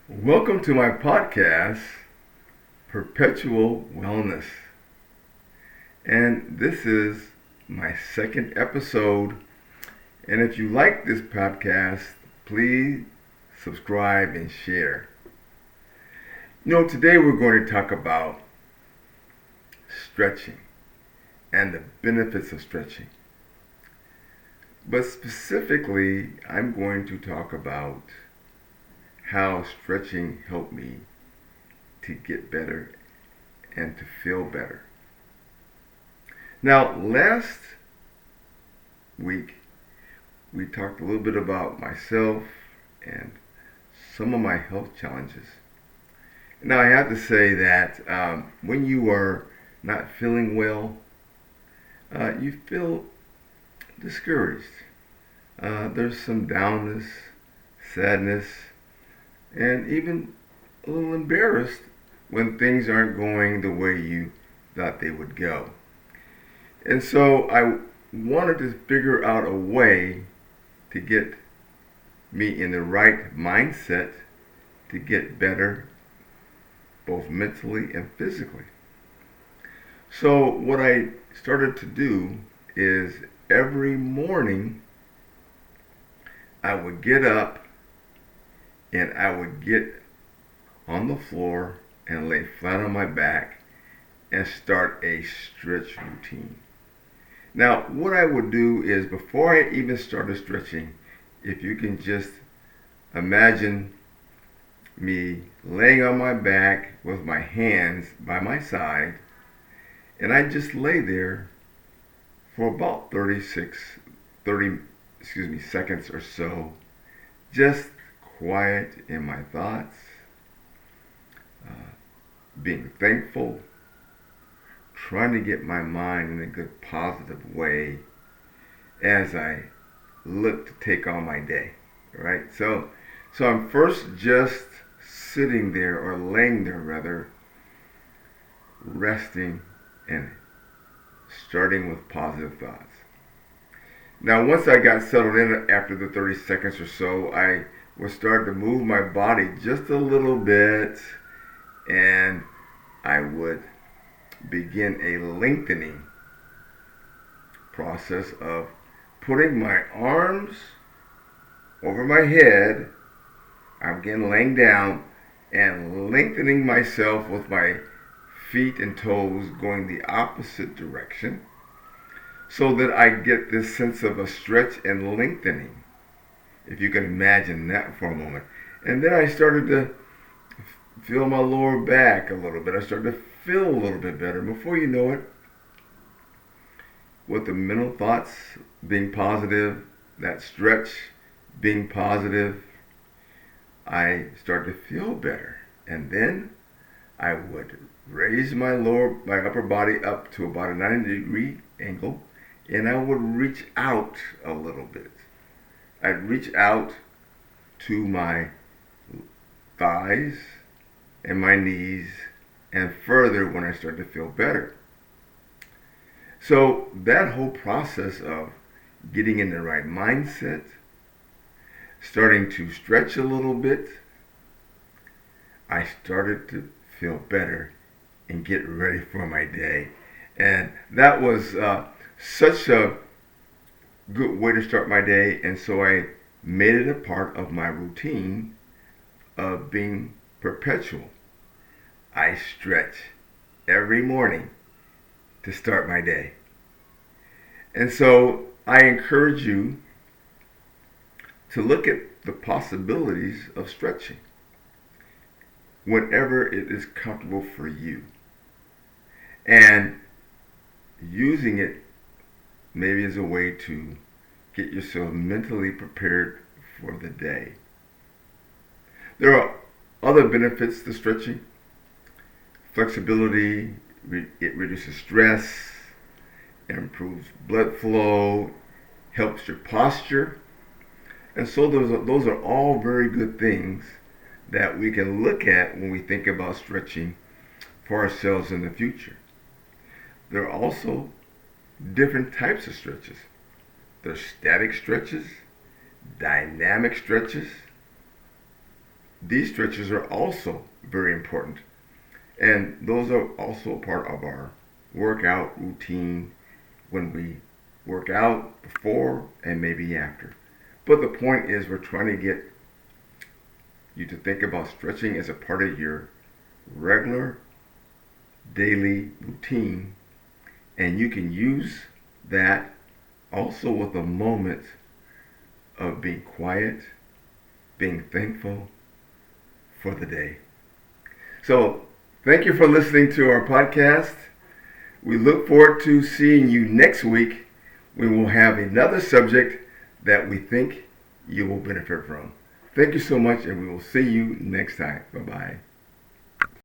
Welcome to my podcast, Perpetual Wellness. And this is my second episode. And if you like this podcast, please subscribe and share. Today we're going to talk about stretching and the benefits of stretching. But specifically, I'm going to talk about how stretching helped me to get better and to feel better. Now, last week we talked a little bit about myself and some of my health challenges. Now, I have to say that when you are not feeling well, you feel discouraged. There's some downness, sadness, and even a little embarrassed when things aren't going the way you thought they would go. And so I wanted to figure out a way to get me in the right mindset to get better, both mentally and physically. So what I started to do is every morning I would get up and I would get on the floor and lay flat on my back and start a stretch routine. Now, what I would do is before I even started stretching, if you can just imagine me laying on my back with my hands by my side, and I just lay there for about 30 seconds or so, just quiet in my thoughts, being thankful, trying to get my mind in a good positive way as I look to take on my day, right? So I'm first just sitting there, or laying there rather, resting and starting with positive thoughts. Now, once I got settled in after the 30 seconds or so, I would start to move my body just a little bit, and I would begin a lengthening process of putting my arms over my head. I'm again laying down and lengthening myself with my feet and toes going the opposite direction, so that I get this sense of a stretch and lengthening, if you can imagine that for a moment. And then I started to feel my lower back a little bit. I started to feel a little bit better. Before you know it, with the mental thoughts being positive, that stretch being positive, I started to feel better. And then I would raise my upper body up to about a 90-degree angle, and I would reach out a little bit. I'd reach out to my thighs and my knees and further when I started to feel better. So that whole process of getting in the right mindset, starting to stretch a little bit, I started to feel better and get ready for my day. And that was such a good way to start my day, and so I made it a part of my routine of being perpetual. I stretch every morning to start my day. And so I encourage you to look at the possibilities of stretching whenever it is comfortable for you, and using it maybe as a way to get yourself mentally prepared for the day. There are other benefits to stretching. Flexibility, it reduces stress, improves blood flow, helps your posture. And so those are all very good things that we can look at when we think about stretching for ourselves in the future. There are also different types of stretches. There's static stretches, dynamic stretches, these stretches are also very important. And those are also part of our workout routine when we work out before and maybe after. But the point is, we're trying to get you to think about stretching as a part of your regular daily routine, and you can use that also with a moment of being quiet, being thankful for the day. So, thank you for listening to our podcast. We look forward to seeing you next week when we'll have another subject that we think you will benefit from. Thank you so much, and we will see you next time. Bye-bye.